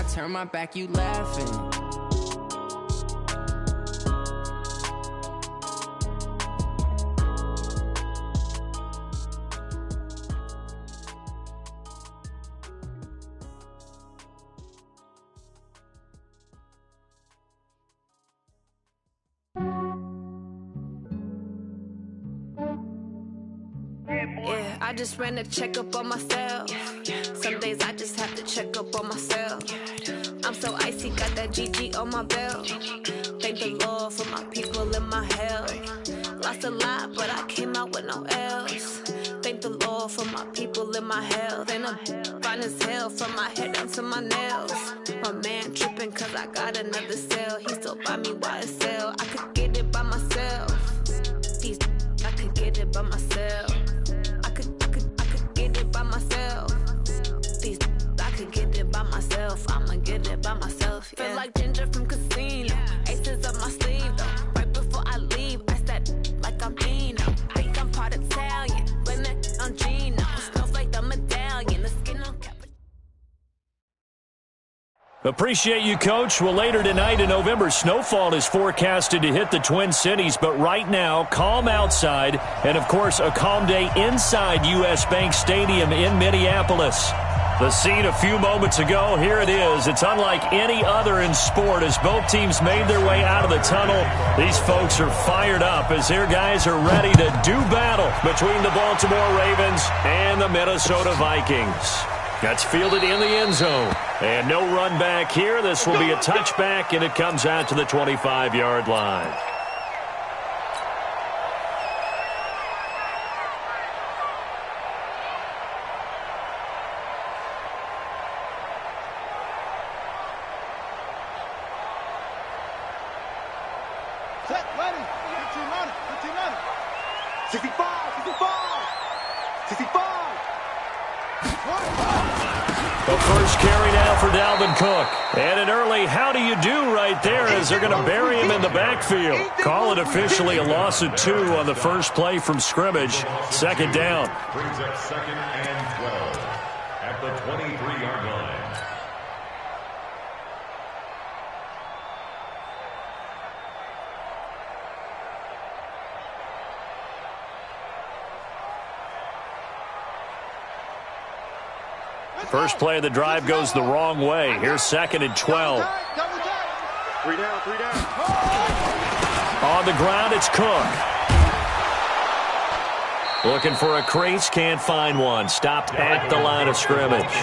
I turn my back, you laughing. Yeah, I just ran a checkup on myself. Some days I just have to check up on myself. I'm so icy, got that GG on my belt. Thank the Lord for my people and my health. Lost a lot, but I came out with no L's. Thank the Lord for my people and my health. And I'm fine as hell from my head down to my nails. My man tripping cause I got another cell. He still buy me YSL. I could get it by myself. These I could get it by myself. I could get it by myself. These I could get it by myself. I'ma get it by myself. Yeah. Feel like Ginger from Casino. Aces up my sleeve though. Right before I leave, I said like I'm Dino. Think I'm part Italian. Blame that on Gino. Smells like the medallion. The skin on cap. Appreciate you, Coach. Well, later tonight in November, snowfall is forecasted to hit the Twin Cities, but right now, calm outside, and of course, a calm day inside U.S. Bank Stadium in Minneapolis. The scene a few moments ago, here it is. It's unlike any other in sport as both teams made their way out of the tunnel. These folks are fired up as their guys are ready to do battle between the Baltimore Ravens and the Minnesota Vikings. That's fielded in the end zone. And no run back here. This will be a touchback, and it comes out to the 25-yard line. Set, ready. 1500. 65. The first carry now for Dalvin Cook. And an early how do you do right there as they're going to bury him in the backfield. Call it officially a loss of 2 on the first play from scrimmage. Second down. Brings up 2nd and 12 at the 23-yard line. First play of the drive goes the wrong way. Here's 2nd and 12. 3 down. On the ground, it's Cook. Looking for a crease, can't find one. Stopped at the line of scrimmage.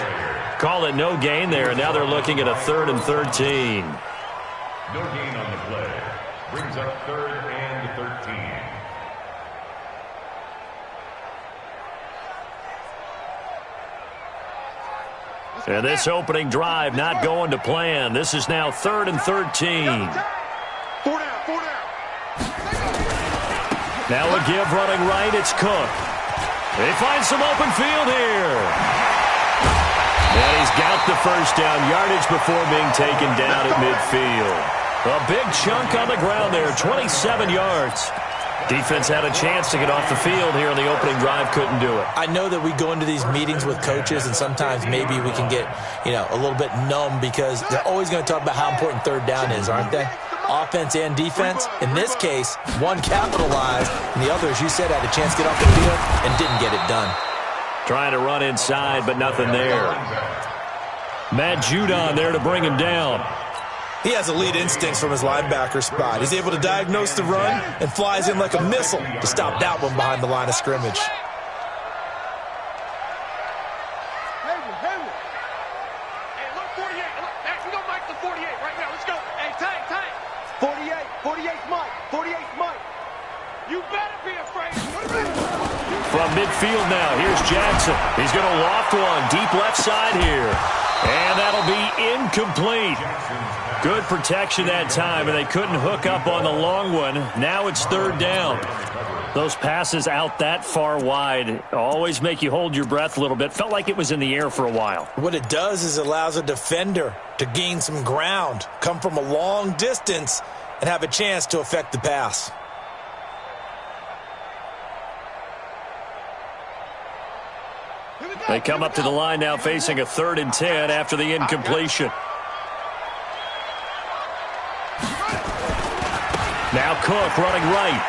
Call it no gain there, and now they're looking at a 3rd and 13. No gain on the play. Brings up 3rd and 13. And this opening drive not going to plan. This is now 3rd and 13. 4 down. Now a give running right. It's Cook. They find some open field here. And he's got the first down yardage before being taken down at midfield. A big chunk on the ground there, 27 yards. Defense had a chance to get off the field here on the opening drive, couldn't do it. I know that we go into these meetings with coaches, and sometimes maybe we can get, a little bit numb because they're always going to talk about how important 3rd down is, aren't they? Offense and defense. In this case, one capitalized, and the other, as you said, had a chance to get off the field and didn't get it done. Trying to run inside, but nothing there. Matt Judon there to bring him down. He has elite instincts from his linebacker spot. He's able to diagnose the run and flies in like a missile to stop that one behind the line of scrimmage. Hey, look, 48. Look, we go Mike to 48 right now. Let's go. Hey, tight. 48's Mike. You better be afraid. From midfield now, here's Jackson. He's going to loft one deep left side here. And that'll be incomplete. Good protection that time, and they couldn't hook up on the long one. Now it's 3rd down. Those passes out that far wide always make you hold your breath a little bit. Felt like it was in the air for a while. What it does is it allows a defender to gain some ground, come from a long distance, and have a chance to affect the pass. They come up to the line now facing a 3rd and 10 after the incompletion. Cook running right.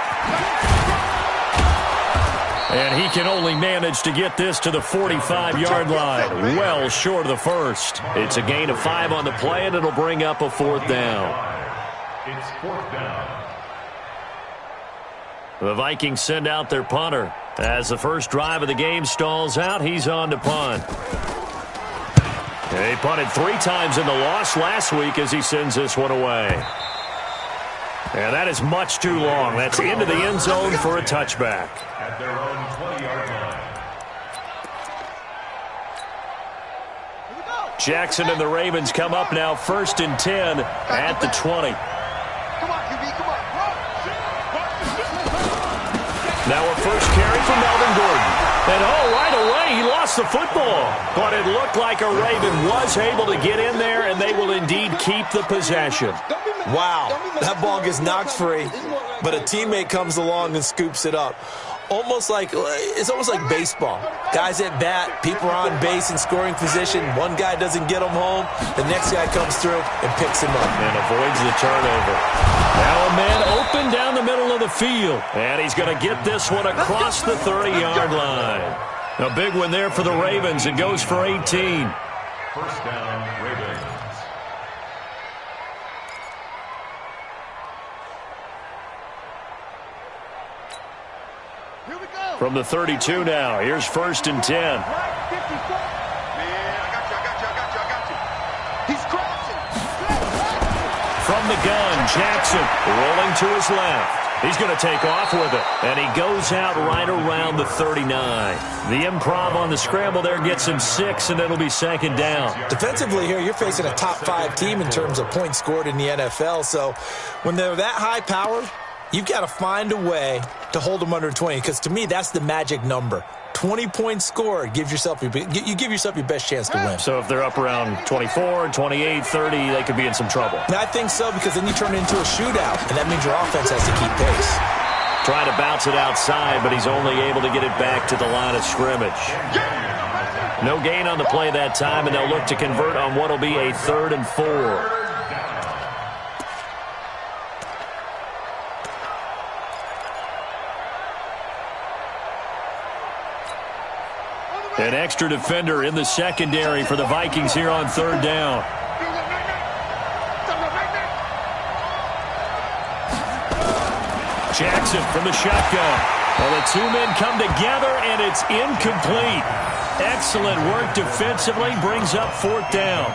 And he can only manage to get this to the 45-yard line, well short of the first. It's a gain of 5 on the play, and it'll bring up a 4th down. It's 4th down. The Vikings send out their punter. As the first drive of the game stalls out, he's on to punt. They punted 3 times in the loss last week as he sends this one away. And that is much too long. That's into the end zone for a touchback. At their own 20-yard line. Jackson and the Ravens come up now 1st and 10 at the 20. Come on, QB, come on. Now a first carry for Melvin Gordon. And right away he lost the football. But it looked like a Raven was able to get in there, and they will indeed keep the possession. Wow, that ball gets knocked free, but a teammate comes along and scoops it up. It's almost like baseball. Guys at bat, people are on base in scoring position. One guy doesn't get them home. The next guy comes through and picks him up. And avoids the turnover. Now a man open down the middle of the field. And he's going to get this one across the 30-yard line. A big one there for the Ravens. It goes for 18. First down, Ravens. From the 32 now, here's 1st and 10. Man, I got you. He's crashing. From the gun, Jackson rolling to his left. He's going to take off with it, and he goes out right around the 39. The improv on the scramble there gets him 6, and it'll be 2nd down. Defensively here, you're facing a top 5 team in terms of points scored in the NFL, so when they're that high powered, you've got to find a way to hold them under 20, because to me, that's the magic number. 20 points scored, you give yourself your best chance to win. So if they're up around 24, 28, 30, they could be in some trouble. And I think so, because then you turn it into a shootout, and that means your offense has to keep pace. Trying to bounce it outside, but he's only able to get it back to the line of scrimmage. No gain on the play that time, and they'll look to convert on what will be a 3rd and 4. An extra defender in the secondary for the Vikings here on 3rd down. Jackson from the shotgun. Well, the 2 men come together, and it's incomplete. Excellent work defensively, brings up 4th down.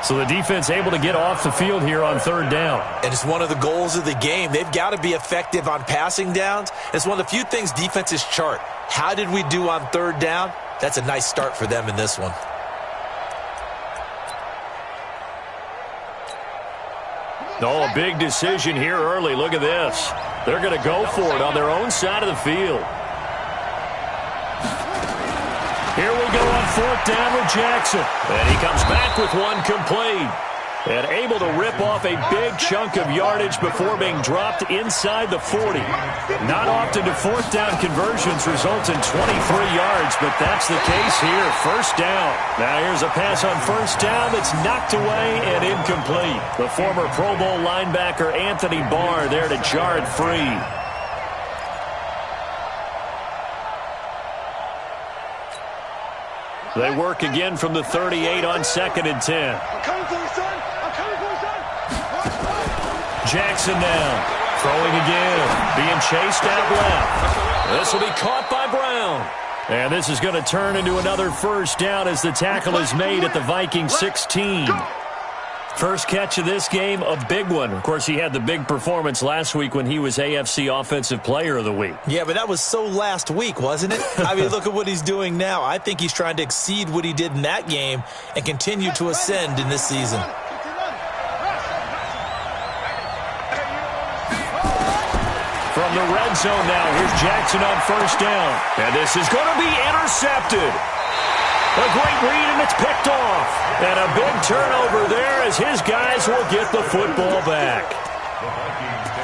So the defense able to get off the field here on 3rd down. And it's one of the goals of the game. They've got to be effective on passing downs. It's one of the few things defenses chart. How did we do on 3rd down? That's a nice start for them in this one. Oh, a big decision here early. Look at this. They're going to go for it on their own side of the field. Here we go on 4th down with Jackson. And he comes back with one complete. And able to rip off a big chunk of yardage before being dropped inside the 40. Not often do 4th down conversions result in 23 yards, but that's the case here. 1st down. Now here's a pass on 1st down that's knocked away and incomplete. The former Pro Bowl linebacker Anthony Barr there to jar it free. They work again from the 38 on 2nd and 10. I'm coming for you, son. I'm coming for you, son. Jackson now. Throwing again. Being chased out left. This will be caught by Brown. And this is going to turn into another 1st down as the tackle is made at the Vikings 16. First catch of this game, a big one. Of course, he had the big performance last week when he was AFC Offensive Player of the Week. Yeah, but that was so last week, wasn't it? I mean, look at what he's doing now. I think he's trying to exceed what he did in that game and continue to ascend in this season. From the red zone now, here's Jackson on 1st down. And this is going to be intercepted. A great read, and it's picked off. And a big turnover there as his guys will get the football back.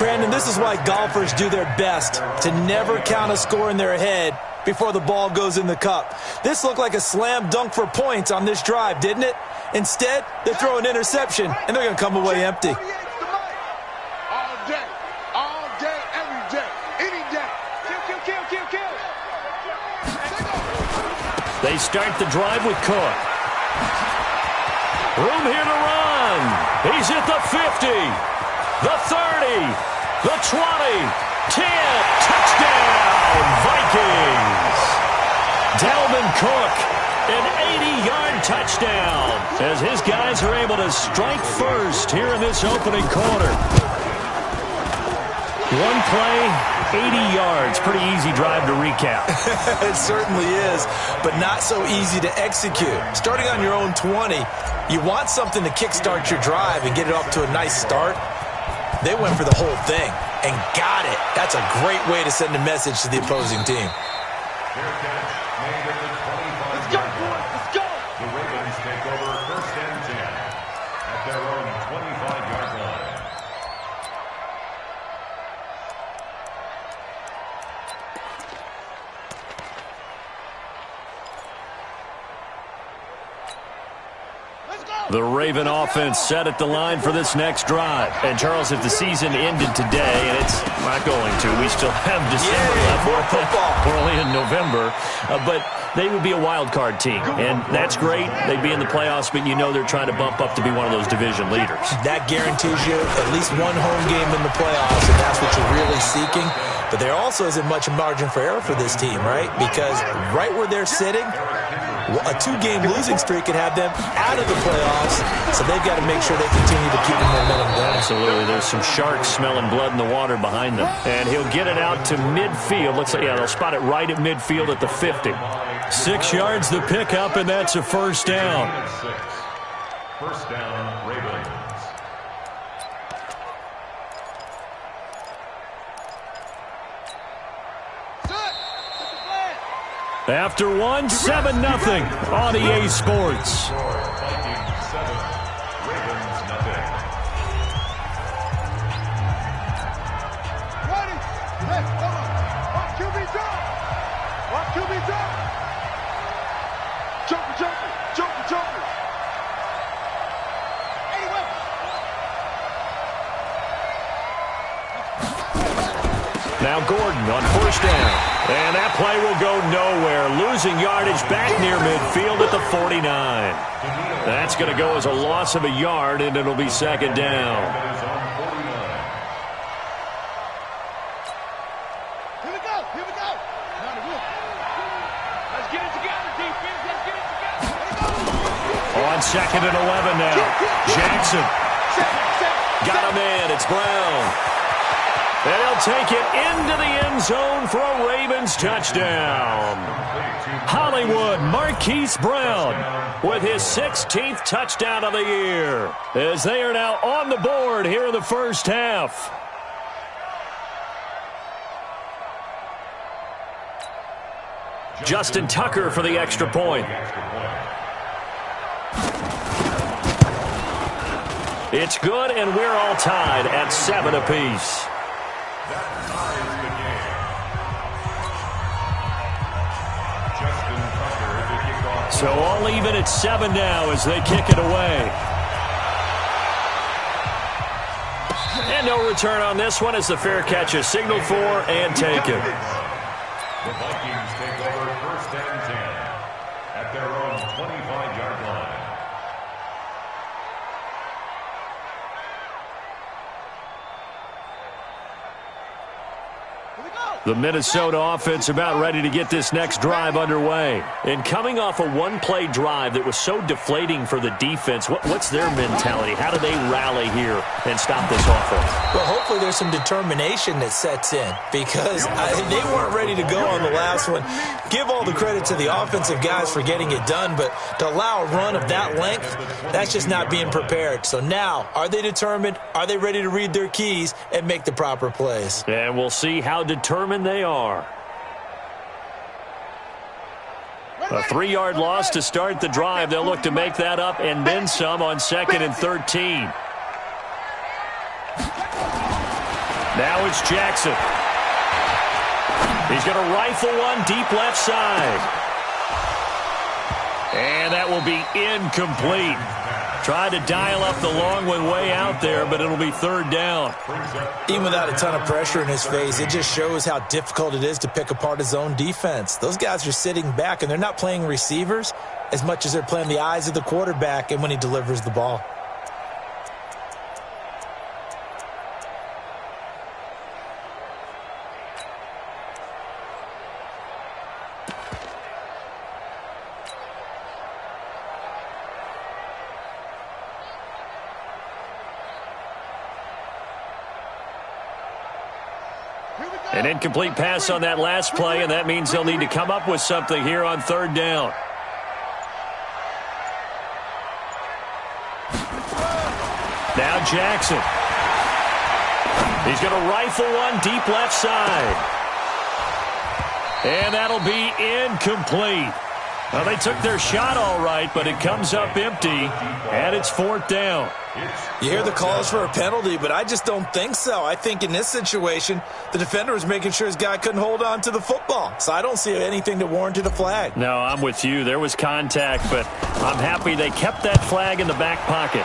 Brandon, this is why golfers do their best to never count a score in their head before the ball goes in the cup. This looked like a slam dunk for points on this drive, didn't it? Instead, they throw an interception, and they're going to come away empty. All day. All day. They start the drive with Cook. Room here to run. He's at the 50, the 30, the 20, 10. Touchdown, Vikings. Dalvin Cook, an 80-yard touchdown, as his guys are able to strike first here in this opening quarter. One play, 80 yards. Pretty easy drive to recap. It certainly is, but not so easy to execute. Starting on your own 20, you want something to kickstart your drive and get it off to a nice start. They went for the whole thing and got it. That's a great way to send a message to the opposing team. Let's go, boys. Let's go. The Ravens take over 1st and 10 at their own 25-yard line. The Raven offense set at the line for this next drive. And, Charles, if the season ended today, and it's not going to, we still have December left. More football. We're only in November. But they would be a wild card team. And that's great. They'd be in the playoffs, but you know they're trying to bump up to be one of those division leaders. That guarantees you at least one home game in the playoffs, and that's what you're really seeking. But there also isn't much margin for error for this team, right? Because right where they're sitting, a 2-game losing streak could have them out of the playoffs, so they've got to make sure they continue to keep the momentum going. Absolutely. There's some sharks smelling blood in the water behind them. And he'll get it out to midfield. Looks like, yeah, they'll spot it right at midfield at the 50. 6 yards the pickup, and that's a first down. 1st down, Ravens. After 1, 7-0 on EA Sports. Vikings 7, Ravens nothing. Ready? Hey, come on. Watch QB drop. Watch QB drop. Jumper, jumper, jumper, jumper. Anyway. Now Gordon on 1st down. And that play will go nowhere. Losing yardage back near midfield at the 49. That's going to go as a loss of a yard, and it'll be 2nd down. Here we go. Here we go. Let's get it together, defense. Let's get it together. On 2nd and 11 now. Jackson. Got him in. It's Brown. And he'll take it into the end zone for a Ravens touchdown. Hollywood Marquise Brown with his 16th touchdown of the year, as they are now on the board here in the first half. Justin Tucker for the extra point. It's good, and we're all tied at 7 apiece. So all even at 7 now as they kick it away. And no return on this one as the fair catch is signaled for and taken. The Vikings take over 1st and 10 at their own 25-yard line. The Minnesota offense about ready to get this next drive underway. And coming off a one-play drive that was so deflating for the defense, what's their mentality? How do they rally here and stop this offense? Well, hopefully there's some determination that sets in, because they weren't ready to go on the last one. Give all the credit to the offensive guys for getting it done, but to allow a run of that length, that's just not being prepared. So now, are they determined? Are they ready to read their keys and make the proper plays? And we'll see how determined they are. A 3-yard loss to start the drive. They'll look to make that up and then some on 2nd and 13. Now it's Jackson. He's going to rifle one deep left side. And that will be incomplete. Tried to dial up the long one way out there, but it'll be third down. Even without a ton of pressure in his face, it just shows how difficult it is to pick apart his own defense. Those guys are sitting back, and they're not playing receivers as much as they're playing the eyes of the quarterback and when he delivers the ball. An incomplete pass on that last play, and that means they'll need to come up with something here on third down. Now Jackson. He's going to rifle one deep left side. And that'll be incomplete. Well, they took their shot all right, but it comes up empty, and it's fourth down. You hear the calls for a penalty, but I just don't think so. I think in this situation, the defender was making sure his guy couldn't hold on to the football. So I don't see anything that warranted a flag. No, I'm with you. There was contact, but I'm happy they kept that flag in the back pocket.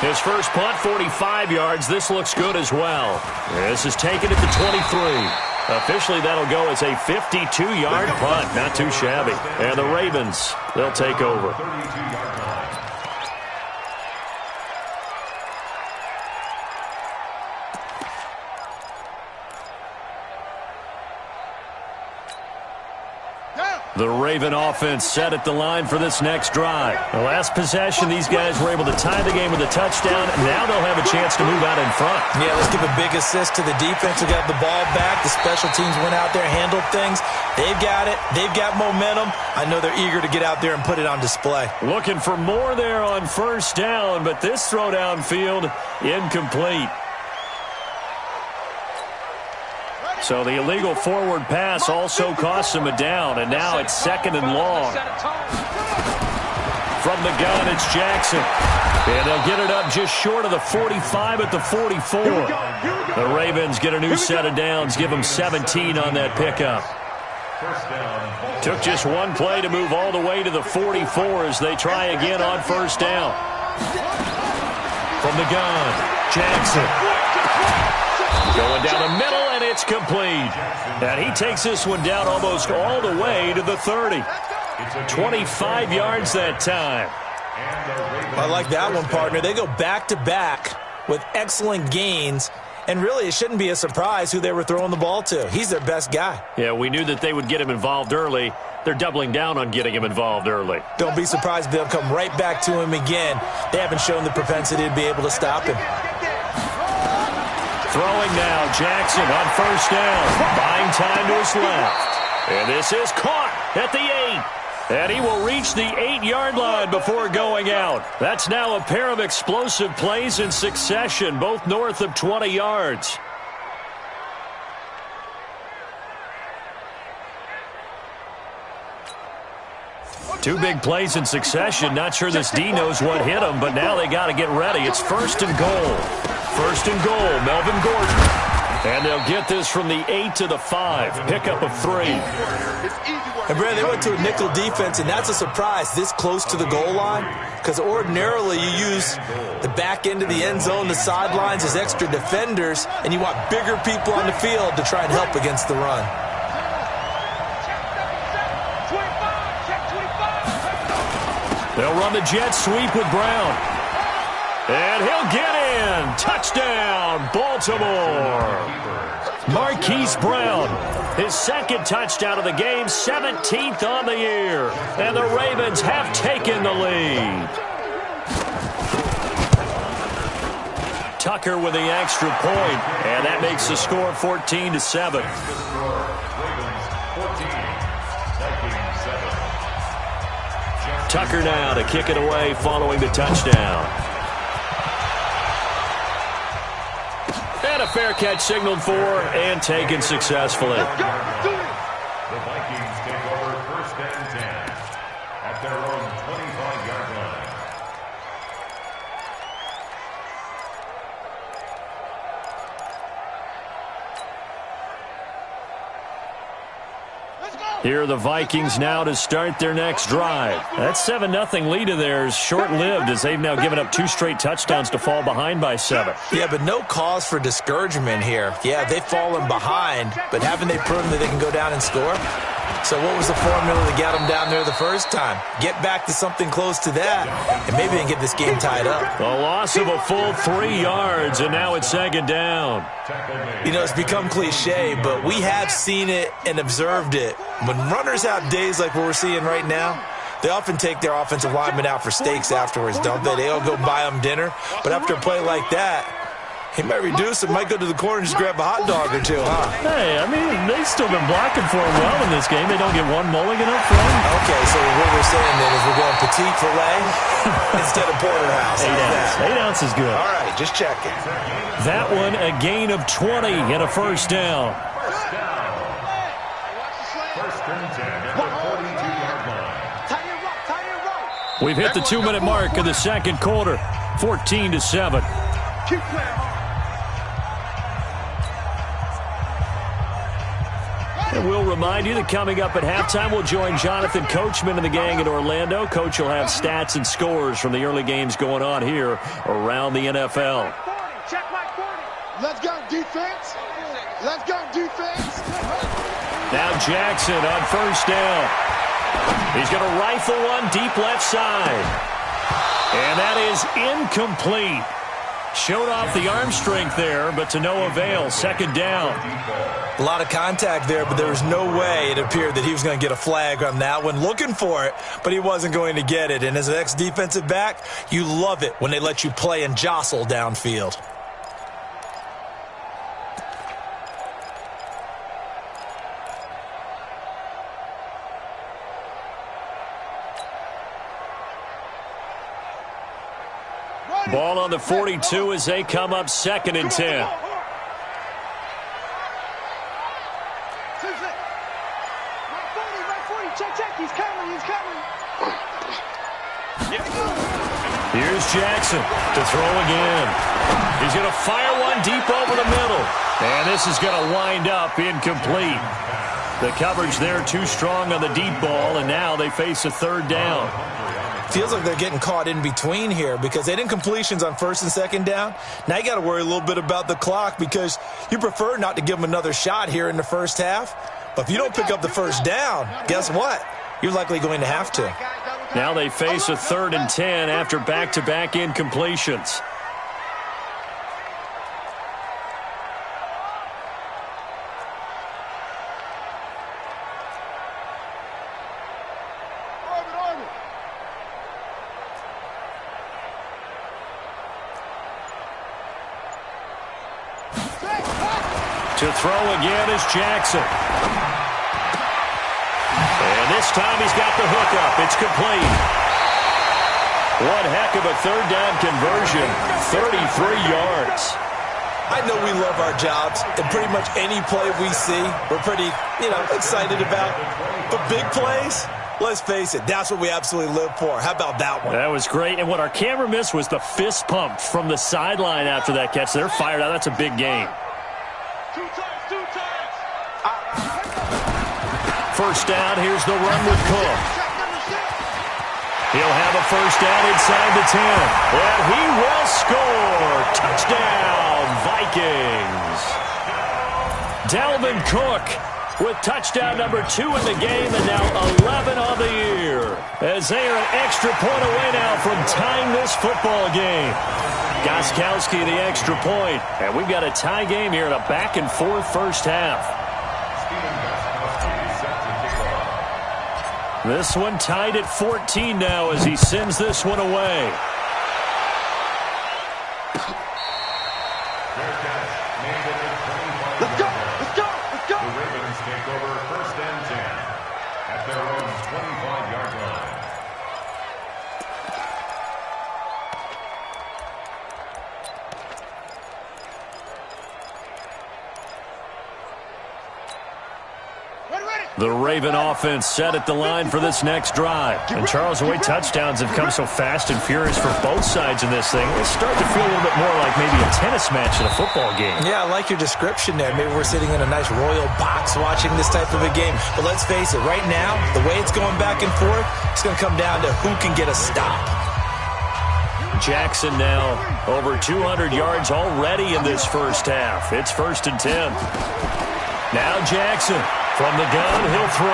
His first punt, 45 yards. This looks good as well. This is taken at the 23. Officially, that'll go as a 52-yard punt. Not too shabby. And the Ravens, they'll take over. The Raven offense set at the line for this next drive. The last possession, these guys were able to tie the game with a touchdown. Now they'll have a chance to move out in front. Yeah, let's give a big assist to the defense who got the ball back. The special teams went out there, handled things. They've got it. They've got momentum. I know they're eager to get out there and put it on display. Looking for more there on first down, but this throw downfield, incomplete. So the illegal forward pass also costs him a down, and now it's second and long. From the gun, it's Jackson. And they'll get it up just short of the 45 at the 44. The Ravens get a new set of downs, give them 17 on that pickup. Took just one play to move all the way to the 44 as they try again on first down. From the gun, Jackson. Going down the middle, and it's complete. And he takes this one down almost all the way to the 30. 25 yards that time. I like that one, partner. They go back-to-back with excellent gains. And really, it shouldn't be a surprise who they were throwing the ball to. He's their best guy. Yeah, we knew that they would get him involved early. They're doubling down on getting him involved early. Don't be surprised if they'll come right back to him again. They haven't shown the propensity to be able to stop him. Throwing now, Jackson on first down. Buying time to his left. And this is caught at the 8. And he will reach the 8-yard line before going out. That's now a pair of explosive plays in succession, both north of 20 yards. Two big plays in succession. Not sure this D knows what hit him, but now they got to get ready. It's first and goal. First and goal, Melvin Gordon. And they'll get this from the 8 to the 5. Pickup of 3. And, Brad, they went to a nickel defense, and that's a surprise this close to the goal line because ordinarily you use the back end of the end zone, the sidelines as extra defenders, and you want bigger people on the field to try and help against the run. They'll run the jet sweep with Brown. And he'll get in. Touchdown, Baltimore. Marquise Brown, his second touchdown of the game, 17th on the year. And the Ravens have taken the lead. Tucker with the extra point, and that makes the score 14-7. Tucker now to kick it away following the touchdown. And a fair catch signaled for and taken successfully. The Vikings take over first and 10 at their own 25-yard line. Here are the Vikings now to start their next drive. That 7-0 lead of theirs short-lived as they've now given up 2 straight touchdowns to fall behind by 7. Yeah, but no cause for discouragement here. Yeah, they've fallen behind, but haven't they proven that they can go down and score? So what was the formula to get them down there the first time? Get back to something close to that, and maybe they can get this game tied up. A loss of a full 3 yards, and now it's 2nd down. You know, it's become cliche, but we have seen it and observed it. When runners have days like what we're seeing right now, they often take their offensive linemen out for steaks afterwards, don't they? They all go buy them dinner. But after a play like that, he might reduce it, might go to the corner and just grab a hot dog or two, huh? Hey, I mean, they've still been blocking for him well in this game. They don't get one mulligan up front. Okay, so what we're saying then is we're going petite filet instead of porterhouse. 8 ounce. 8 ounce is good. All right, just checking. That one, a gain of 20 and a first down. First and 10 at the 42-yard line. We've hit the 2-minute mark of the second quarter, 14-7. Keep playing. And we'll remind you that coming up at halftime, we'll join Jonathan Coachman and the gang in Orlando. Coach will have stats and scores from the early games going on here around the NFL. Check my 40. Let's go, defense. Let's go, defense. Now Jackson on first down. He's going to rifle one deep left side. And that is incomplete. Showed off the arm strength there, but to no avail. 2nd down. A lot of contact there, but there was no way it appeared that he was going to get a flag on that one. Looking for it, but he wasn't going to get it. And as an ex-defensive back, you love it when they let you play and jostle downfield. Ball on the 42 as they come up 2nd and 10. He's coming. Here's Jackson to throw again. He's going to fire one deep over the middle. And this is going to wind up incomplete. The coverage there too strong on the deep ball, and now they face a 3rd down. Feels like they're getting caught in between here because they didn't completions on 1st and 2nd down. Now you got to worry a little bit about the clock because you prefer not to give them another shot here in the first half. But if you don't pick up the first down, guess what? You're likely going to have to. Now they face a 3rd and 10 after back-to-back incompletions. To throw again is Jackson. And this time he's got the hook up. It's complete. One heck of a 3rd down conversion. 33 yards. I know we love our jobs, and pretty much any play we see, we're pretty, excited about. But big plays, let's face it, that's what we absolutely live for. How about that one? That was great. And what our camera missed was the fist pump from the sideline after that catch. They're fired out. That's a big game. Two times. First down, here's the run with Cook. He'll have a first down inside the 10. And he will score. Touchdown, Vikings. Dalvin Cook with touchdown number 2 in the game and now 11 on the year. As they are an extra point away now from tying this football game. Gostkowski the extra point. And we've got a tie game here in a back-and-forth first half. This one tied at 14 now as he sends this one away. Let's go. The Ravens take over 1st and 10 at their own 25-yard line. Ready. The Raven offense set at the line for this next drive. And Charles, the way touchdowns have come so fast and furious for both sides in this thing, it's starting to feel a little bit more like maybe a tennis match in a football game. Yeah, I like your description there. Maybe we're sitting in a nice royal box watching this type of a game. But let's face it, right now, the way it's going back and forth, it's going to come down to who can get a stop. Jackson now over 200 yards already in this first half. It's 1st and 10. Now Jackson. From the gun, he'll throw.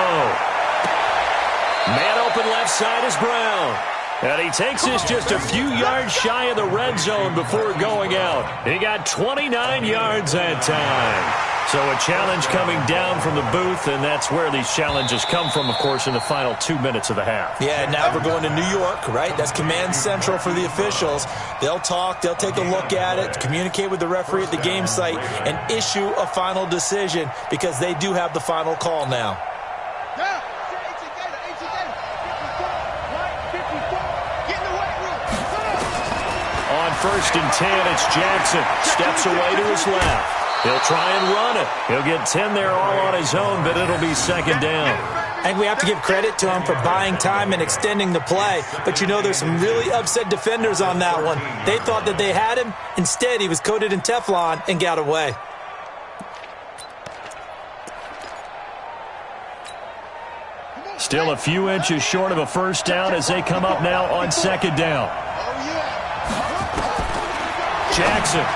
Man open left side is Brown. And he takes this just a few yards shy of the red zone before going out. He got 29 yards that time. So a challenge coming down from the booth, and that's where these challenges come from, of course, in the final 2 minutes of the half. Yeah, now we're going to New York, right? That's command central for the officials. They'll talk, they'll take a look at it, communicate with the referee at the game site, and issue a final decision because they do have the final call now. On 1st and 10, it's Jackson. Steps away to his left. He'll try and run it. He'll get 10 there all on his own, but it'll be 2nd down. I think we have to give credit to him for buying time and extending the play. But, you know, there's some really upset defenders on that one. They thought that they had him. Instead, he was coated in Teflon and got away. Still a few inches short of a first down as they come up now on 2nd down. Jackson.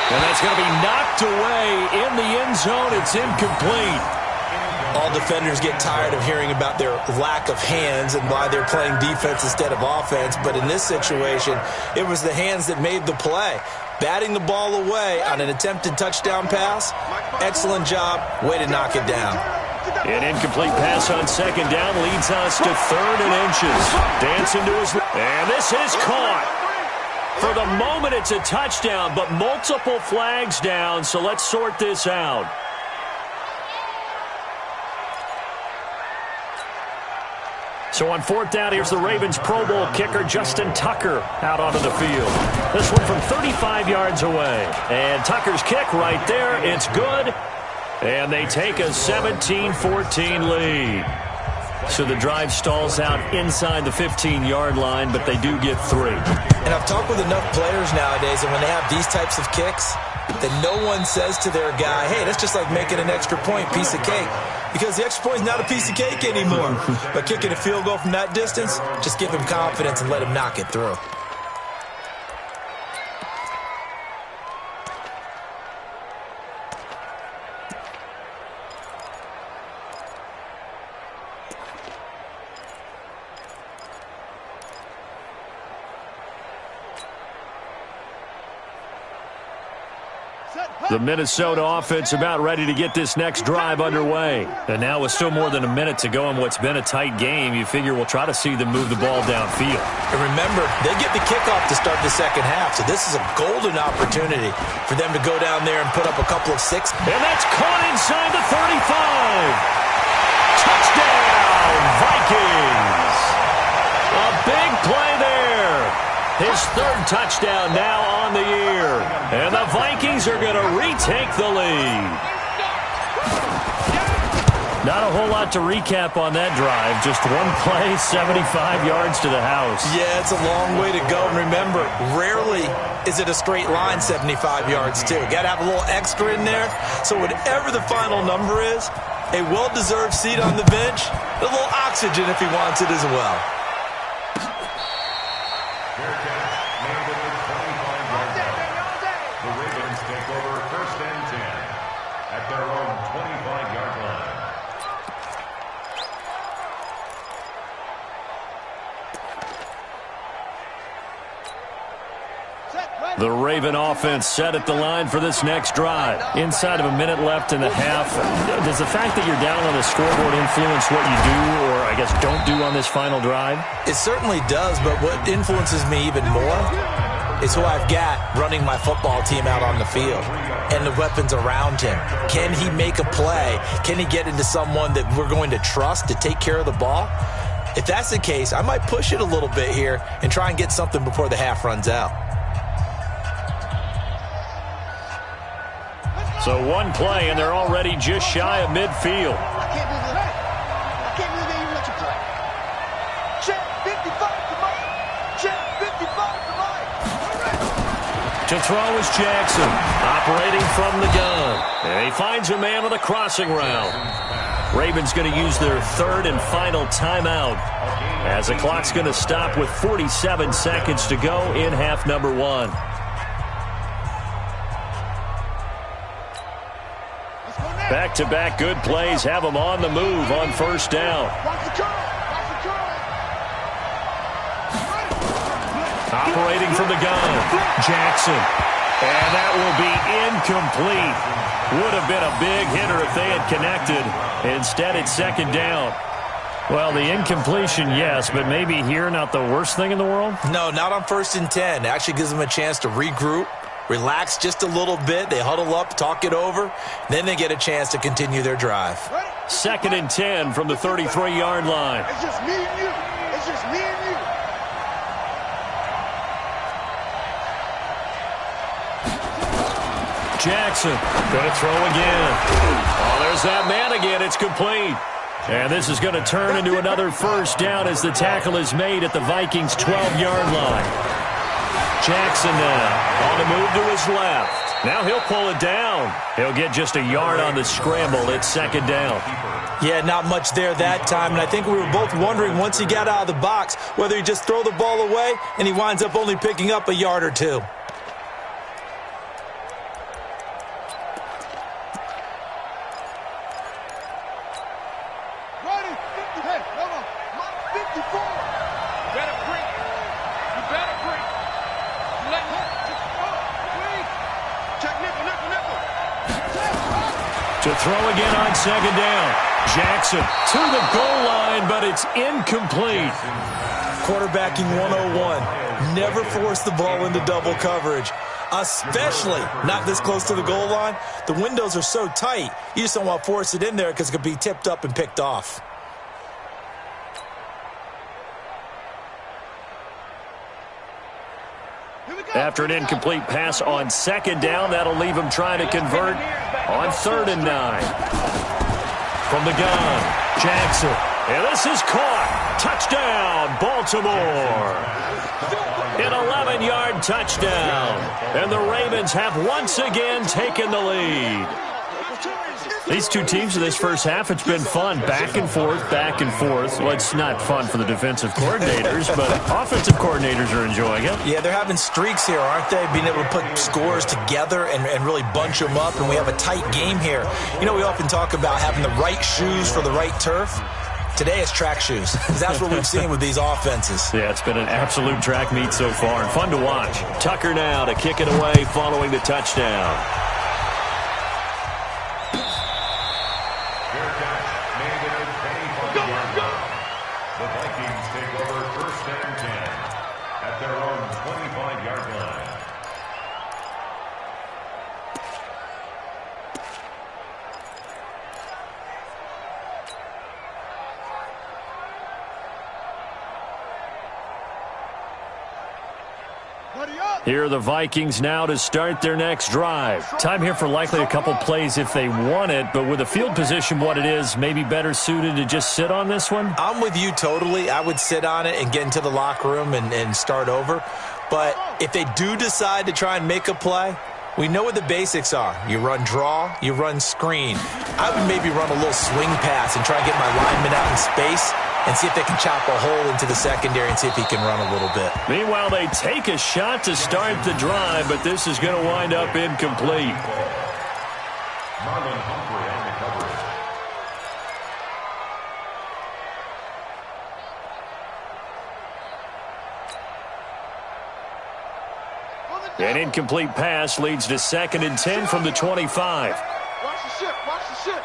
And that's going to be knocked away in the end zone. It's incomplete. All defenders get tired of hearing about their lack of hands and why they're playing defense instead of offense. But in this situation, it was the hands that made the play. Batting the ball away on an attempted touchdown pass. Excellent job. Way to knock it down. An incomplete pass on 2nd down leads us to 3rd and inches. Dancing to his... And this is caught. For the moment, it's a touchdown, but multiple flags down, so let's sort this out. So on 4th down, here's the Ravens Pro Bowl kicker, Justin Tucker, out onto the field. This one from 35 yards away. And Tucker's kick right there. It's good. And they take a 17-14 lead. So the drive stalls out inside the 15-yard line, but they do get 3. And I've talked with enough players nowadays, and when they have these types of kicks, that no one says to their guy, hey, that's just like making an extra point, piece of cake. Because the extra point is not a piece of cake anymore. But kicking a field goal from that distance, just give him confidence and let him knock it through. The Minnesota offense about ready to get this next drive underway. And now with still more than a minute to go in what's been a tight game, you figure we'll try to see them move the ball downfield. And remember, they get the kickoff to start the second half, so this is a golden opportunity for them to go down there and put up a couple of 6. And that's caught inside the 35. Touchdown, Vikings. A big play there. His 3rd touchdown now on the year. And the Vikings are going to retake the lead. Not a whole lot to recap on that drive. Just one play, 75 yards to the house. Yeah, it's a long way to go. And remember, rarely is it a straight line 75 yards, too. Got to have a little extra in there. So whatever the final number is, a well-deserved seat on the bench, a little oxygen if he wants it as well. The Raven offense set at the line for this next drive. Inside of a minute left in the half, does the fact that you're down on the scoreboard influence what you do or, I guess, don't do on this final drive? It certainly does, but what influences me even more is who I've got running my football team out on the field and the weapons around him. Can he make a play? Can he get into someone that we're going to trust to take care of the ball? If that's the case, I might push it a little bit here and try and get something before the half runs out. So one play, and they're already just shy of midfield. To throw is Jackson, operating from the gun. And he finds a man on the crossing route. Ravens going to use their third and final timeout, as the clock's going to stop with 47 seconds to go in half number one. Back-to-back good plays have them on the move on first down. Operating from the gun, Jackson. And that will be incomplete. Would have been a big hitter if they had connected. Instead, it's second down. Well, the incompletion, yes, but maybe here not the worst thing in the world? No, not on 1st and 10. It actually gives them a chance to regroup, relax just a little bit. They huddle up, talk it over. Then they get a chance to continue their drive. 2nd and 10 from the 33-yard line. It's just me and you. It's just me and you. Jackson going to throw again. Oh, there's that man again. It's complete. And this is going to turn into another first down as the tackle is made at the Vikings' 12-yard line. Jackson now on the move to his left. Now he'll pull it down. He'll get just a yard on the scramble. It's second down. Yeah, not much there that time. And I think we were both wondering once he got out of the box whether he just throw the ball away and he winds up only picking up a yard or two. To throw again on second down. Jackson to the goal line, but it's incomplete. Quarterbacking 101. Never force the ball into double coverage, especially not this close to the goal line. The windows are so tight, you just don't want to force it in there because it could be tipped up and picked off. After an incomplete pass on second down, that'll leave him trying to convert on 3rd and 9. From the gun, Jackson. And this is caught. Touchdown, Baltimore. An 11-yard touchdown. And the Ravens have once again taken the lead. These two teams in this first half, it's been fun. Back and forth, back and forth. Well, it's not fun for the defensive coordinators, but offensive coordinators are enjoying it. Yeah, they're having streaks here, aren't they? Being able to put scores together and really bunch them up, and we have a tight game here. You know, we often talk about having the right shoes for the right turf. Today it's track shoes. That's what we've seen with these offenses. Yeah, it's been an absolute track meet so far, and fun to watch. Tucker now to kick it away following the touchdown. The Vikings take over 1st and 10 at their own 25-yard line. Here are the Vikings now to start their next drive. Time here for likely a couple plays if they want it, but with the field position what it is, maybe better suited to just sit on this one? I'm with you totally. I would sit on it and get into the locker room and start over. But if they do decide to try and make a play, we know what the basics are. You run draw, you run screen. I would maybe run a little swing pass and try and get my lineman out in space and see if they can chop a hole into the secondary and see if he can run a little bit. Meanwhile, they take a shot to start the drive, but this is going to wind up incomplete. Marlon Humphrey on the coverage. An incomplete pass leads to 2nd and 10 from the 25. Watch the ship. Watch the ship.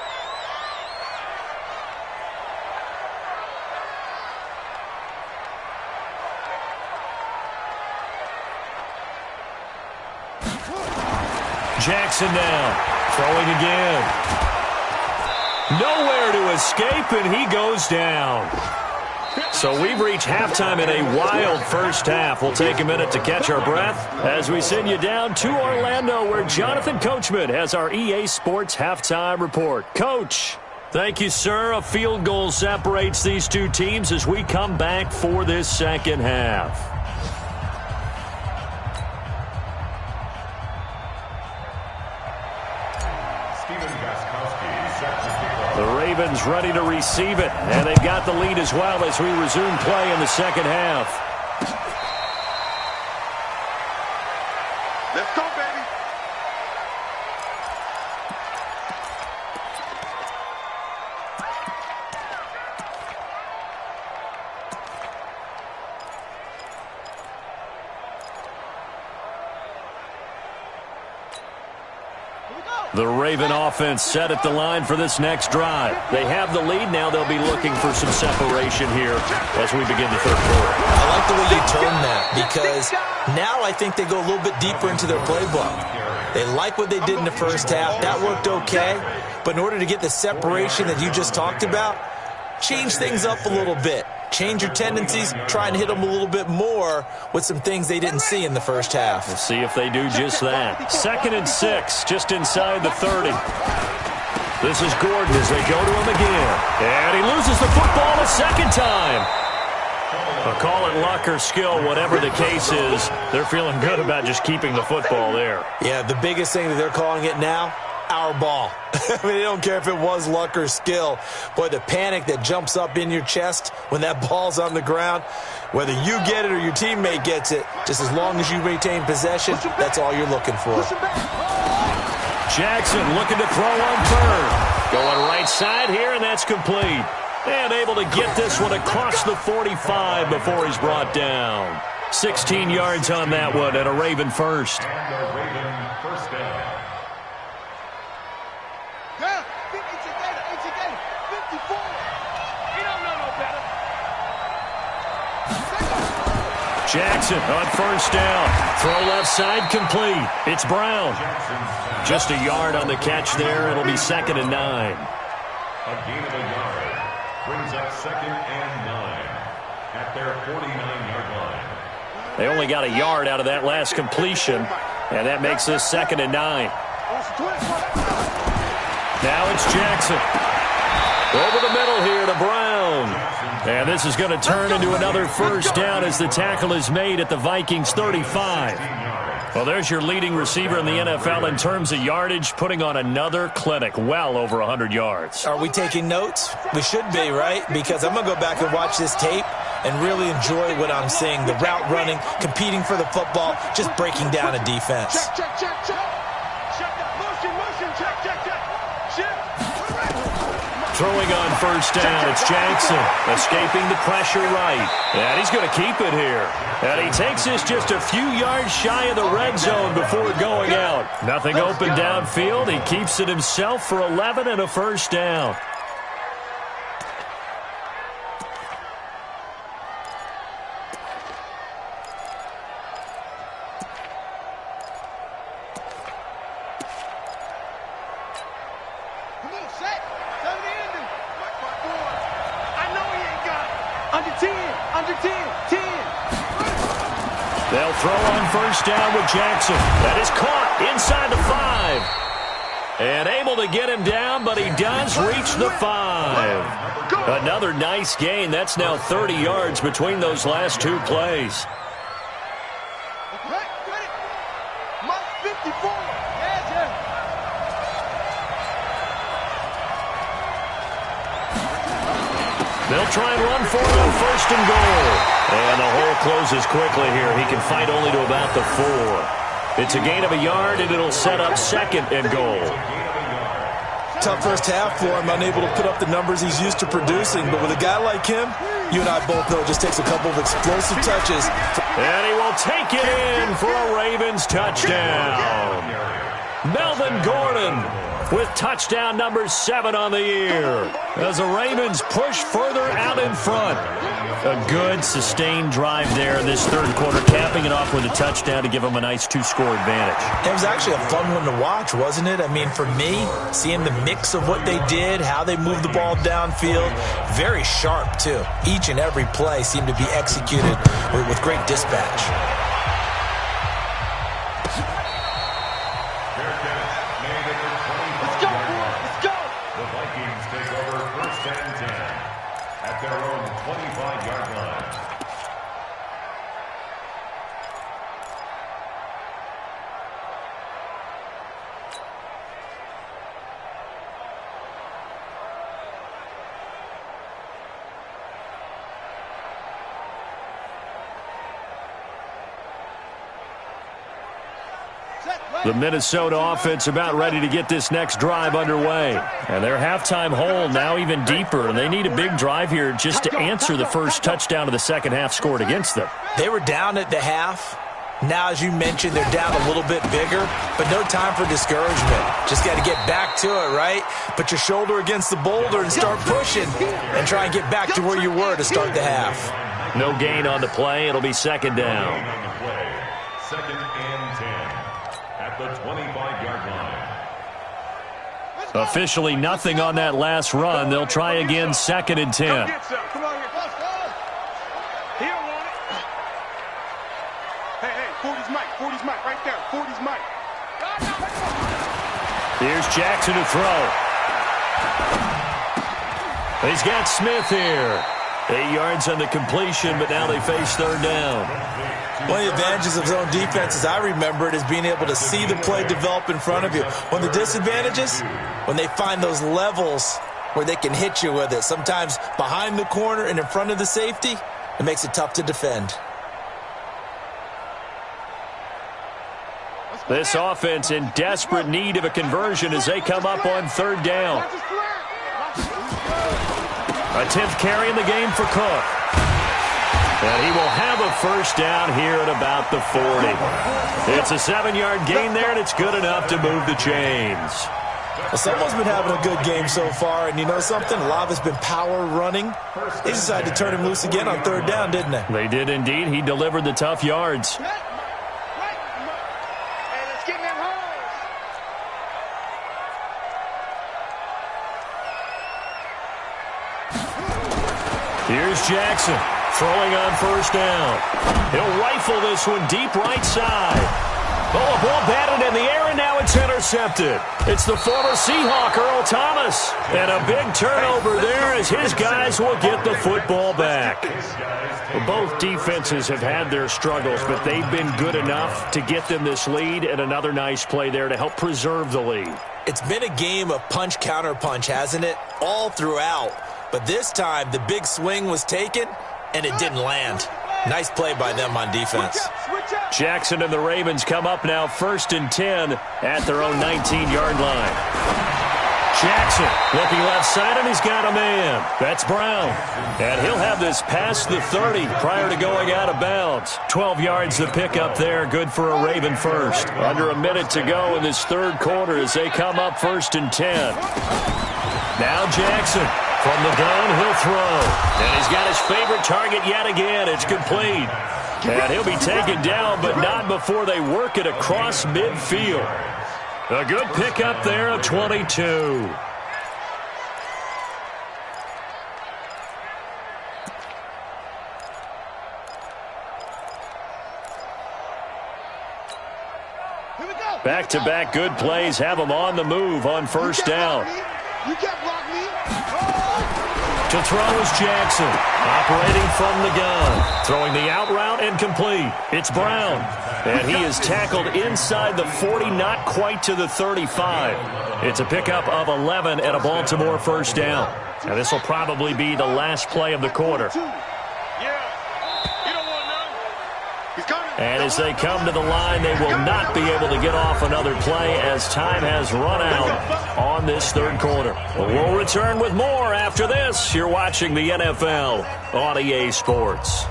Jackson now, throwing again. Nowhere to escape, and he goes down. So we've reached halftime in a wild first half. We'll take a minute to catch our breath as we send you down to Orlando, where Jonathan Coachman has our EA Sports Halftime Report. Coach, thank you, sir. A field goal separates these two teams as we come back for this second half. Ravens ready to receive it. And they've got the lead as well as we resume play in the second half. Let's go, baby. The Raven offense set at the line for this next drive. They have the lead. Now they'll be looking for some separation here as we begin the third quarter. I like the way you term that because now I think they go a little bit deeper into their playbook. They like what they did in the first half. That worked okay. But in order to get the separation that you just talked about, change things up a little bit. Change your tendencies, try and hit them a little bit more with some things they didn't see in the first half. We'll see if they do just that. 2nd and 6, just inside the 30. This is Gordon as they go to him again. And he loses the football a second time. I'll call it luck or skill, whatever the case is. They're feeling good about just keeping the football there. Yeah, the biggest thing that they're calling it now, our ball. I mean, they don't care if it was luck or skill. Boy, the panic that jumps up in your chest when that ball's on the ground, whether you get it or your teammate gets it, just as long as you retain possession, that's all you're looking for. Jackson looking to throw on third. Going right side here, and that's complete. And able to get this one across the 45 before he's brought down. 16 yards on that one, and a Raven first. And a Raven first down. Jackson on first down. Throw left side complete. It's Brown. Just a yard on the catch there. It'll be 2nd and 9. A gain of a yard brings up 2nd and 9 at their 49-yard line. They only got a yard out of that last completion, and that makes this 2nd and 9. Now it's Jackson. Over the middle here to Brown. And this is going to turn into another first down as the tackle is made at the Vikings 35. Well, there's your leading receiver in the NFL in terms of yardage, putting on another clinic, well over 100 yards. Are we taking notes? We should be, right? Because I'm going to go back and watch this tape and really enjoy what I'm seeing. The route running, competing for the football, just breaking down a defense. Throwing on first down, it's Jackson, escaping the pressure right. And he's going to keep it here. And he takes this just a few yards shy of the red zone before going out. Nothing open downfield. He keeps it himself for 11 and a first down. They'll throw on first down with Jackson. That is caught inside the 5. And able to get him down, but he does reach the 5. Another nice gain. That's now 30 yards between those last two plays. They'll try and run for it on first and goal. And the hole closes quickly here. He can fight only to about the 4. It's a gain of a yard, and it'll set up 2nd and goal. Tough first half for him, unable to put up the numbers he's used to producing. But with a guy like him, you and I both know it just takes a couple of explosive touches. And he will take it in for a Ravens touchdown. Melvin Gordon with touchdown number 7 on the year as the Ravens push further out in front. A good, sustained drive there this third quarter, capping it off with a touchdown to give them a nice 2-score advantage. It was actually a fun one to watch, wasn't it? I mean, for me, seeing the mix of what they did, how they moved the ball downfield, very sharp, too. Each and every play seemed to be executed with great dispatch. The Minnesota offense about ready to get this next drive underway. And their halftime hole now even deeper, and they need a big drive here just to answer the first touchdown of the second half scored against them. They were down at the half. Now, as you mentioned, they're down a little bit bigger, but no time for discouragement. Just got to get back to it, right? Put your shoulder against the boulder and start pushing and try and get back to where you were to start the half. No gain on the play. It'll be second down. Second and 10 at the 25-yard line. Officially nothing on that last run. They'll try again second and 10. Come on, he don't want it. Hey, 40's Mike, right there. 40's Mike. Here's Jackson to throw. He's got Smith here. 8 yards on the completion, but now they face third down. One of the advantages of zone defense, as I remember it, is being able to see the play develop in front of you. One of the disadvantages, when they find those levels where they can hit you with it, sometimes behind the corner and in front of the safety, it makes it tough to defend. This offense in desperate need of a conversion as they come up on third down. A 10th carry in the game for Cook. And he will have a first down here at about the 40. It's a 7-yard gain there, and it's good enough to move the chains. Well, someone's been having a good game so far, and you know something? A lot of it's been power running. They decided to turn him loose again on third down, didn't they? They did indeed. He delivered the tough yards. Here's Jackson throwing on first down. He'll rifle this one deep right side. Oh, a ball batted in the air, and now it's intercepted. It's the former Seahawk, Earl Thomas. And a big turnover there as his guys will get the football back. Well, both defenses have had their struggles, but they've been good enough to get them this lead, and another nice play there to help preserve the lead. It's been a game of punch-counter-punch, hasn't it? All throughout. But this time, the big swing was taken, and it didn't land. Nice play by them on defense. Jackson and the Ravens come up now first and 10 at their own 19-yard line. Jackson looking left side, and he's got a man. That's Brown. And he'll have this past the 30 prior to going out of bounds. 12 yards to pick up there. Good for a Raven first. Under a minute to go in this third quarter as they come up first and 10. Now Jackson. From the gun, he'll throw. And he's got his favorite target yet again. It's complete. And he'll be taken down, but not before they work it across midfield. A good pickup there of 22. Back-to-back good plays have them on the move on first down. You can't block me. To throw is Jackson, operating from the gun. Throwing the out route and complete. It's Brown. And he is tackled inside the 40, not quite to the 35. It's a pickup of 11 and a Baltimore first down. And this will probably be the last play of the quarter. And as they come to the line, they will not be able to get off another play as time has run out on this third quarter. We'll return with more after this. You're watching the NFL on EA Sports.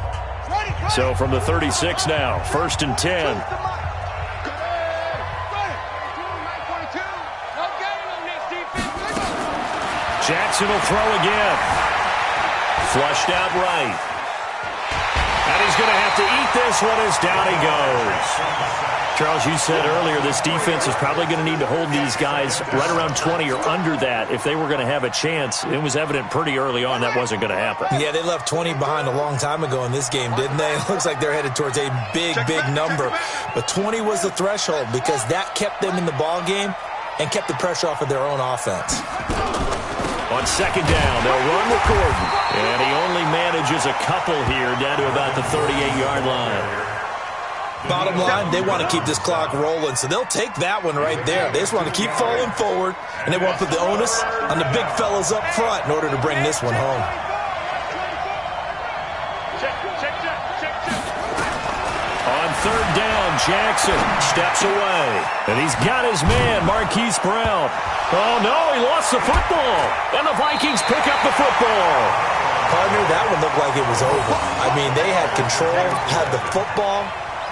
So from the 36 now, first and 10. Jackson will throw again. Flushed out right. And he's going to have to eat this one as down he goes. Charles, you said earlier this defense is probably going to need to hold these guys right around 20 or under that if they were going to have a chance. It was evident pretty early on that wasn't going to happen. Yeah, they left 20 behind a long time ago in this game, didn't they? It looks like they're headed towards a big, big number. But 20 was the threshold because that kept them in the ball game and kept the pressure off of their own offense. On second down, they'll run with Gordon. And he only manages a couple here down to about the 38-yard line. Bottom line, they want to keep this clock rolling, so they'll take that one right there. They just want to keep falling forward, and they want to put the onus on the big fellas up front in order to bring this one home. On third down, Jackson steps away. And he's got his man, Marquise Brown. Oh, no, he lost the football. And the Vikings pick up the football. Partner, that one looked like it was over. I mean, they had control, had the football,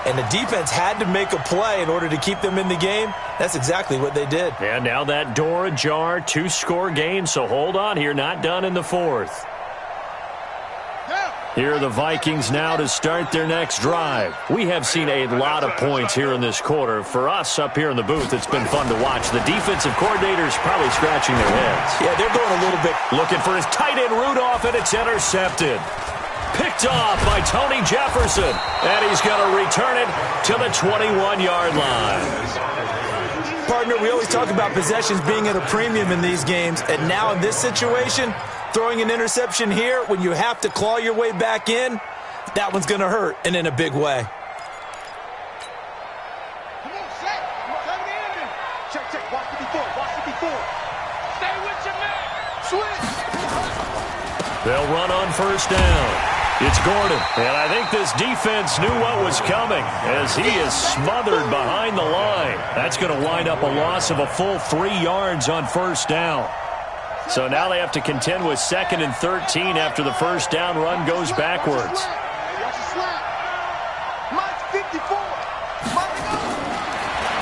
and the defense had to make a play in order to keep them in the game. That's exactly what they did. And now that door ajar, 2-score game, so hold on here, not done in the fourth. Here are the Vikings now to start their next drive. We have seen a lot of points here in this quarter. For us up here in the booth, it's been fun to watch. The defensive coordinators probably scratching their heads. Yeah, they're going a little bit. Looking for his tight end Rudolph, and it's intercepted. Picked off by Tony Jefferson, and he's going to return it to the 21-yard line. Partner, we always talk about possessions being at a premium in these games, and now in this situation, throwing an interception here when you have to claw your way back in, that one's going to hurt, and in a big way. Come on, set. Check. Watch it before. Stay with your man. Switch. They'll run on first down. It's Gordon, and I think this defense knew what was coming as he is smothered behind the line. That's going to wind up a loss of a full 3 yards on first down. So now they have to contend with 2nd and 13 after the first down run goes backwards.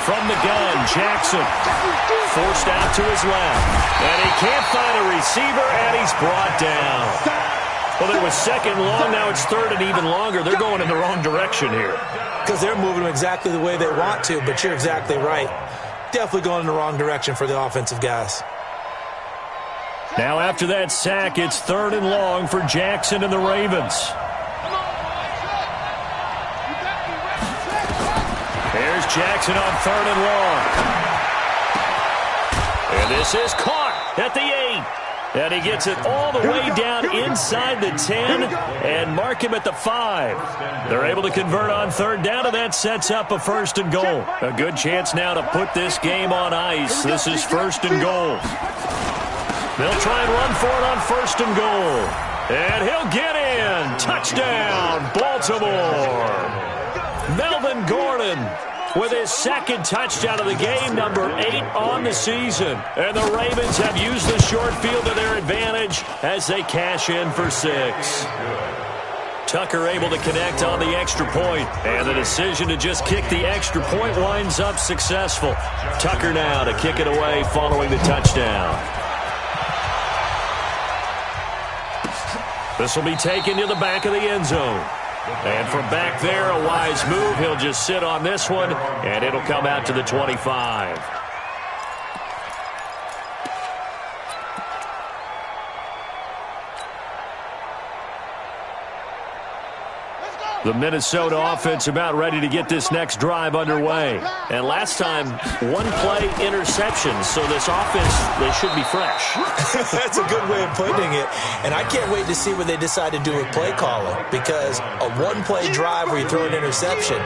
From the gun, Jackson forced out to his left. And he can't find a receiver, and he's brought down. Well, it was 2nd long, now it's 3rd and even longer. They're going in the wrong direction here. Because they're moving exactly the way they want to, but you're exactly right. Definitely going in the wrong direction for the offensive guys. Now after that sack, it's 3rd and long for Jackson and the Ravens. There's Jackson on 3rd and long. And this is caught at the 8. And he gets it all the way down inside the 10 and mark him at the 5. They're able to convert on 3rd down, and that sets up a 1st and goal. A good chance now to put this game on ice. This is 1st and goal. They'll try and run for it on 1st and goal. And he'll get in. Touchdown, Baltimore. Melvin Gordon with his 2nd touchdown of the game, number 8 on the season. And the Ravens have used the short field to their advantage as they cash in for 6. Tucker able to connect on the extra point, and the decision to just kick the extra point winds up successful. Tucker now to kick it away following the touchdown. This will be taken to the back of the end zone. And from back there, a wise move. He'll just sit on this one, and it'll come out to the 25. The Minnesota offense about ready to get this next drive underway. And last time, one-play interception, so this offense, they should be fresh. That's a good way of putting it. And I can't wait to see what they decide to do with play calling, because a one-play drive where you throw an interception,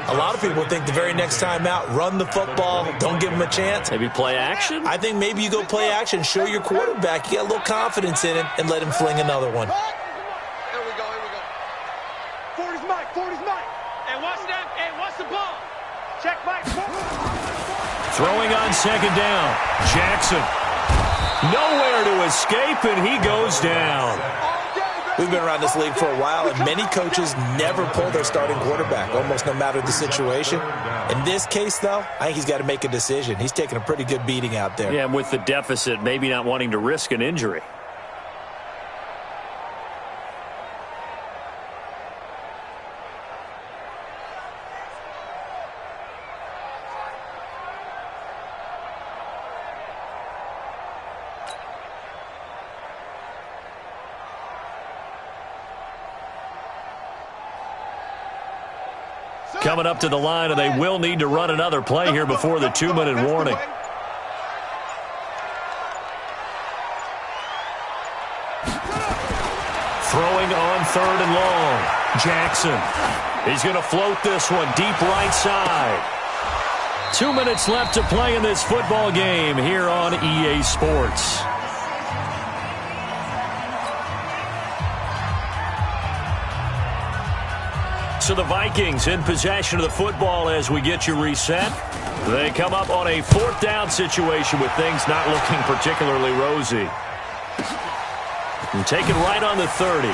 a lot of people think the very next time out, run the football, don't give them a chance. Maybe play action? I think maybe you go play action, show your quarterback, you get a little confidence in him, and let him fling another one. Throwing on 2nd down. Jackson. Nowhere to escape, and he goes down. We've been around this league for a while, and many coaches never pull their starting quarterback, almost no matter the situation. In this case, though, I think he's got to make a decision. He's taking a pretty good beating out there. Yeah, and with the deficit, maybe not wanting to risk an injury. Coming up to the line, and they will need to run another play here before the 2-minute warning. Throwing on 3rd and long. Jackson. He's going to float this one deep right side. 2 minutes left to play in this football game here on EA Sports. So the Vikings in possession of the football as we get you reset. They come up on a 4th down situation with things not looking particularly rosy. And take it right on the 30.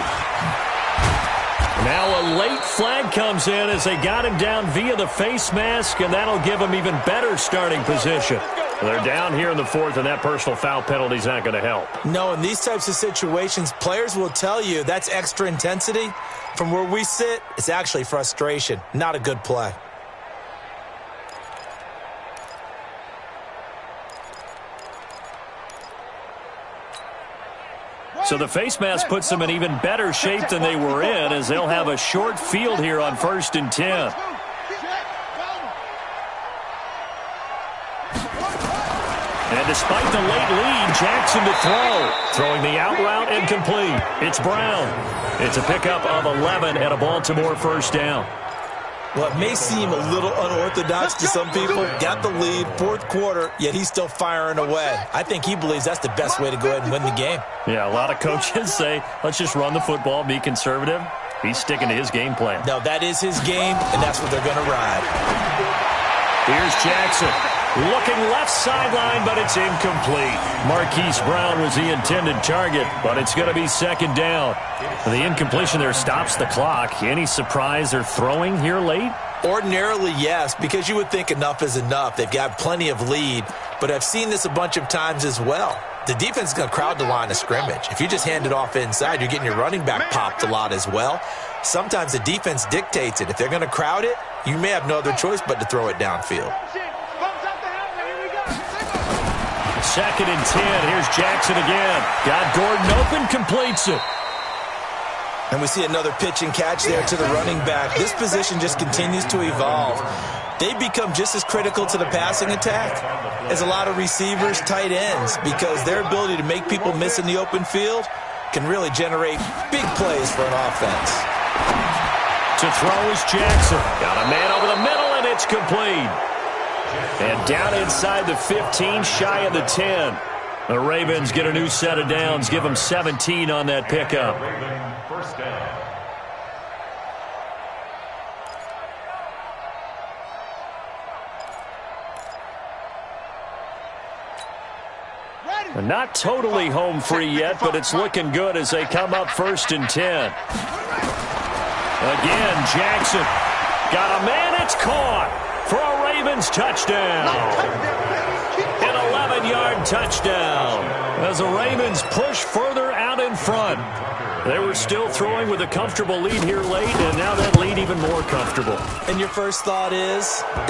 Now a late flag comes in as they got him down via the face mask, and that'll give him even better starting position. They're down here in the 4th, and that personal foul penalty is not going to help. No, in these types of situations, players will tell you that's extra intensity. From where we sit, it's actually frustration, not a good play. So the face mask puts them in even better shape than they were in, as they'll have a short field here on 1st and 10. And despite the late lead, Jackson to throw. Throwing the out route and complete. It's Brown. It's a pickup of 11 and a Baltimore 1st down. Well, it may seem a little unorthodox to some people. Got the lead, 4th quarter, yet he's still firing away. I think he believes that's the best way to go ahead and win the game. Yeah, a lot of coaches say, let's just run the football, be conservative. He's sticking to his game plan. No, that is his game, and that's what they're going to ride. Here's Jackson. Looking left sideline, but it's incomplete. Marquise Brown was the intended target, but it's going to be 2nd down. The incompletion there stops the clock. Any surprise they're throwing here late? Ordinarily, yes, because you would think enough is enough. They've got plenty of lead, but I've seen this a bunch of times as well. The defense is going to crowd the line of scrimmage. If you just hand it off inside, you're getting your running back popped a lot as well. Sometimes the defense dictates it. If they're going to crowd it, you may have no other choice but to throw it downfield. 2nd and 10. Here's Jackson again. Got Gordon open, completes it. And we see another pitch and catch there to the running back. This position just continues to evolve. They become just as critical to the passing attack as a lot of receivers, tight ends, because their ability to make people miss in the open field can really generate big plays for an offense. To throw is Jackson. Got a man over the middle, and it's complete. And down inside the 15, shy of the 10. The Ravens get a new set of downs, give them 17 on that pickup. First down. Not totally home free yet, but it's looking good as they come up 1st and 10. Again, Jackson. Got a man, it's caught for a Ravens touchdown. An 11-yard touchdown as the Ravens push further out in front. They were still throwing with a comfortable lead here late, and now that lead even more comfortable. And your first thought is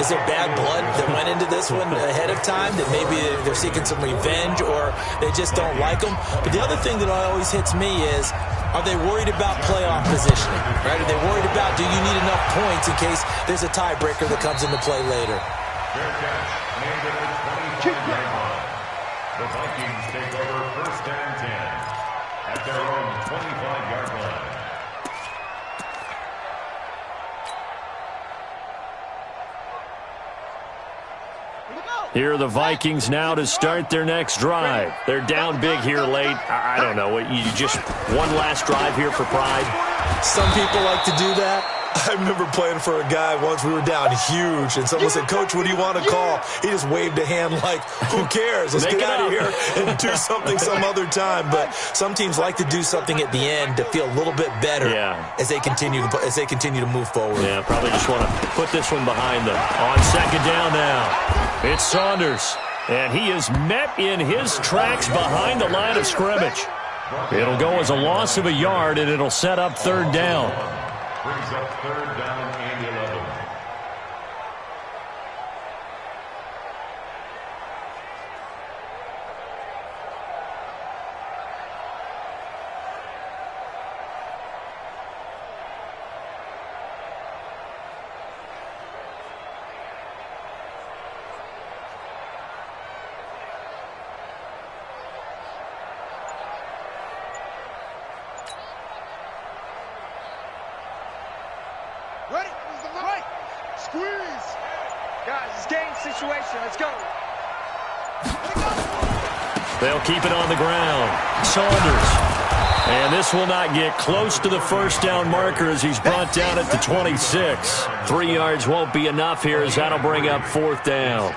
there bad blood that went into this one ahead of time, that maybe they're seeking some revenge or they just don't like them? But the other thing that always hits me is, are they worried about playoff positioning? Right? Are they worried about, do you need enough points in case there's a tiebreaker that comes into play later? Fair catch. Made at the 25-yard line. The Vikings take over 1st and 10 at their own 25-yard line. Here are the Vikings now to start their next drive. They're down big here late. I don't know. You just one last drive here for pride? Some people like to do that. I remember playing for a guy once. We were down huge, and someone said, "Coach, what do you want to call?" He just waved a hand like, who cares? Let's get out of here and do something some other time. But some teams like to do something at the end to feel a little bit better as they continue to move forward. Yeah, probably just want to put this one behind them. On 2nd down now, it's Saunders, and he is met in his tracks behind the line of scrimmage. It'll go as a loss of a yard, and it'll set up 3rd down. Brings up 3rd down and 11. Ready? Right. Squeeze. Guys, it's game situation. Let's go. They'll keep it on the ground. Saunders And this will not get close to the first down marker as he's brought down at the 26. 3 yards won't be enough here as that'll bring up 4th down.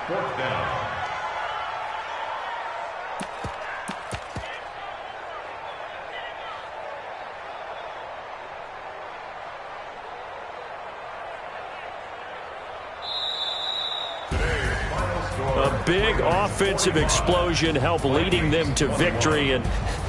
A big offensive explosion helped leading them to victory, and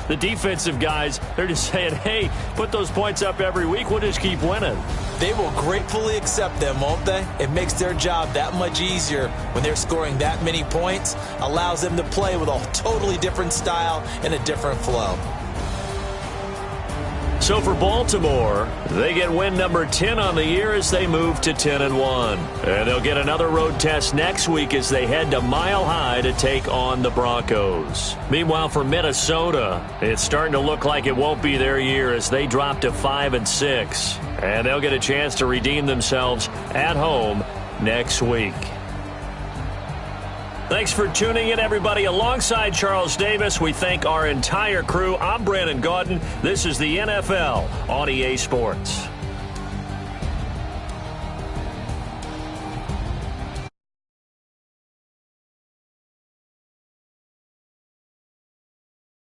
the defensive guys, they're just saying, hey, put those points up every week, we'll just keep winning. They will gratefully accept them, won't they? It makes their job that much easier when they're scoring that many points, allows them to play with a totally different style and a different flow. So for Baltimore, they get win number 10 on the year as they move to 10-1. And they'll get another road test next week as they head to Mile High to take on the Broncos. Meanwhile, for Minnesota, it's starting to look like it won't be their year as they drop to 5-6. And they'll get a chance to redeem themselves at home next week. Thanks for tuning in, everybody. Alongside Charles Davis, we thank our entire crew. I'm Brandon Gaudin. This is the NFL on EA Sports.